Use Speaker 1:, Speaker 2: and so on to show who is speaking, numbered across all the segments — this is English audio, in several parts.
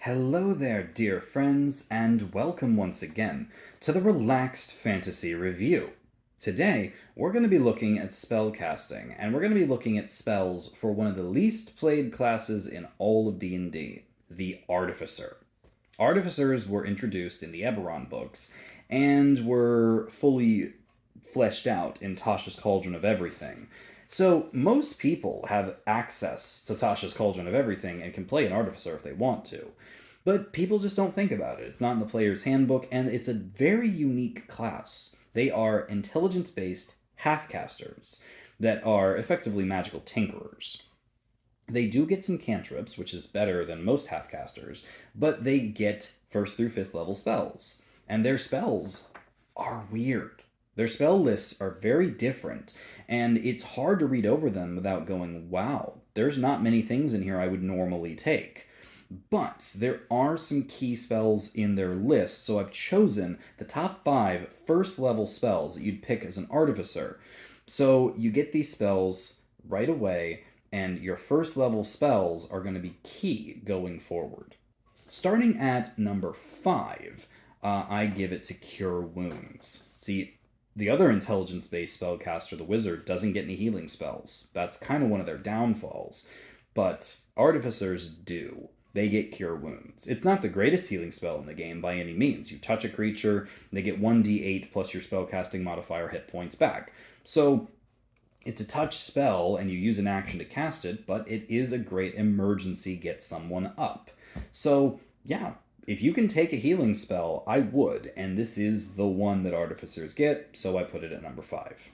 Speaker 1: Hello there, dear friends, and welcome once again to the Relaxed Fantasy Review. Today, we're going to be looking at spellcasting, and we're going to be looking at spells for one of the least played classes in all of D&D, the Artificer. Artificers were introduced in the Eberron books, and were fully fleshed out in Tasha's Cauldron of Everything. So most people have access to Tasha's Cauldron of Everything and can play an Artificer if they want to. But people just don't think about it. It's not in the player's handbook, and it's a very unique class. They are intelligence-based half-casters that are effectively magical tinkerers. They do get some cantrips, which is better than most half-casters, but they get 1st through 5th level spells. And their spells are weird. Their spell lists are very different, and it's hard to read over them without going, wow, there's not many things in here I would normally take. But there are some key spells in their list, so I've chosen the top 5 first level spells that you'd pick as an Artificer. So you get these spells right away, and your first level spells are going to be key going forward. Starting at number 5, I give it to Cure Wounds. See, the other intelligence-based spellcaster, the Wizard, doesn't get any healing spells. That's kind of one of their downfalls. But Artificers do. They get Cure Wounds. It's not the greatest healing spell in the game by any means. You touch a creature, they get 1d8 plus your spellcasting modifier hit points back. So it's a touch spell, and you use an action to cast it, but it is a great emergency get someone up. So, yeah, if you can take a healing spell, I would, and this is the one that Artificers get, so I put it at number 5.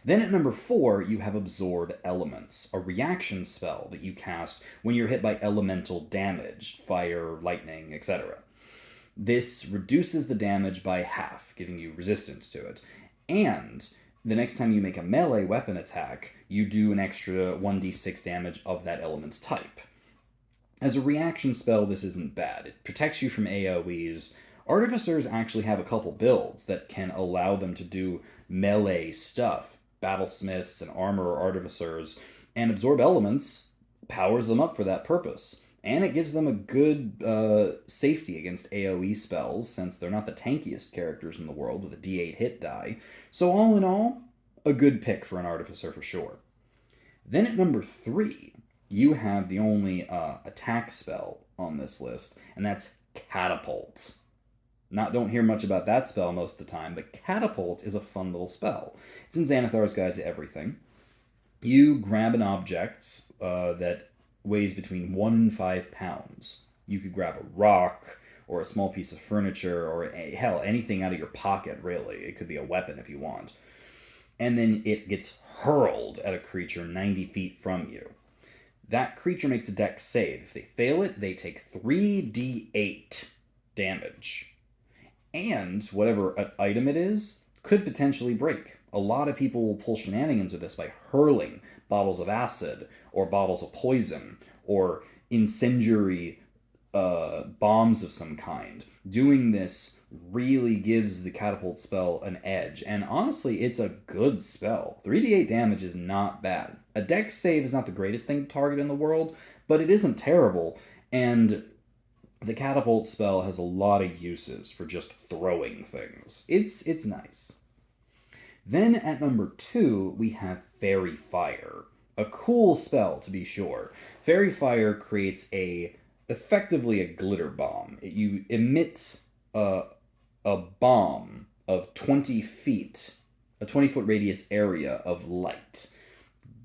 Speaker 1: Then at number 4, you have Absorb Elements, a reaction spell that you cast when you're hit by elemental damage, fire, lightning, etc. This reduces the damage by half, giving you resistance to it. And the next time you make a melee weapon attack, you do an extra 1d6 damage of that element's type. As a reaction spell, this isn't bad. It protects you from AoEs. Artificers actually have a couple builds that can allow them to do melee stuff. Battlesmiths and armor artificers, and Absorb Elements powers them up for that purpose. And it gives them a good safety against AoE spells, since they're not the tankiest characters in the world with a d8 hit die. So all in all, a good pick for an Artificer for sure. Then at number 3, you have the only attack spell on this list, and that's Catapult. Don't hear much about that spell most of the time, but Catapult is a fun little spell. It's in Xanathar's Guide to Everything. You grab an object that weighs between 1 and 5 pounds. You could grab a rock, or a small piece of furniture, or hell, anything out of your pocket, really. It could be a weapon if you want. And then it gets hurled at a creature 90 feet from you. That creature makes a dex save. If they fail it, they take 3d8 damage. And whatever item it is could potentially break. A lot of people will pull shenanigans with this by hurling bottles of acid, or bottles of poison, or incendiary bombs of some kind. Doing this really gives the Catapult spell an edge, and honestly, it's a good spell. 3d8 damage is not bad. A dex save is not the greatest thing to target in the world, but it isn't terrible, and the Catapult spell has a lot of uses for just throwing things. It's nice. Then at number 2, we have Fairy Fire. A cool spell, to be sure. Fairy Fire creates effectively a glitter bomb. You emit a bomb of 20 feet, a 20-foot radius area of light.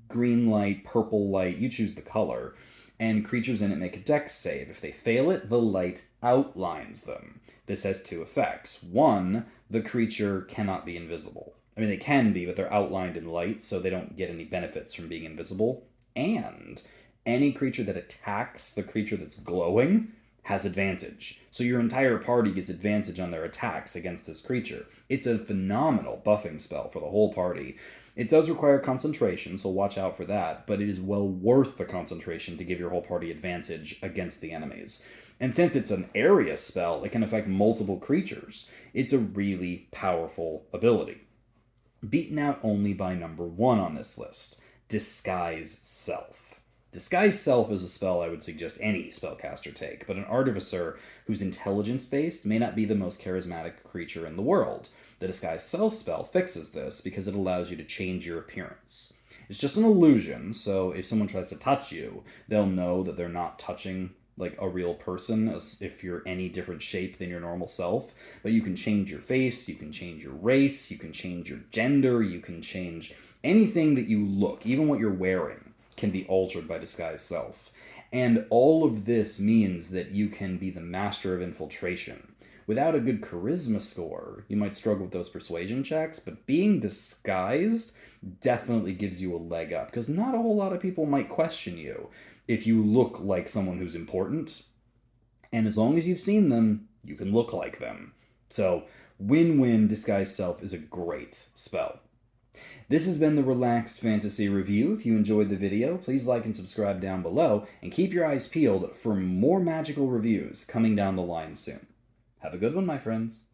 Speaker 1: Green light, purple light, you choose the color. And creatures in it make a dex save. If they fail it, the light outlines them. This has 2 effects. 1, the creature cannot be invisible. I mean, they can be, but they're outlined in light, so they don't get any benefits from being invisible. And any creature that attacks the creature that's glowing has advantage. So your entire party gets advantage on their attacks against this creature. It's a phenomenal buffing spell for the whole party. It does require concentration, so watch out for that, but it is well worth the concentration to give your whole party advantage against the enemies. And since it's an area spell, it can affect multiple creatures. It's a really powerful ability. Beaten out only by number 1 on this list, Disguise Self. Disguise Self is a spell I would suggest any spellcaster take, but an Artificer who's intelligence-based may not be the most charismatic creature in the world. The Disguise Self spell fixes this because it allows you to change your appearance. It's just an illusion, so if someone tries to touch you, they'll know that they're not touching like a real person, as if you're any different shape than your normal self. But you can change your face, you can change your race, you can change your gender, you can change anything that you look, even what you're wearing can be altered by Disguise Self. And all of this means that you can be the master of infiltration. Without a good charisma score, you might struggle with those persuasion checks, but being disguised definitely gives you a leg up, because not a whole lot of people might question you if you look like someone who's important. And as long as you've seen them, you can look like them. So, win-win. Disguise Self is a great spell. This has been the Relaxed Fantasy Review. If you enjoyed the video, please like and subscribe down below, and keep your eyes peeled for more magical reviews coming down the line soon. Have a good one, my friends.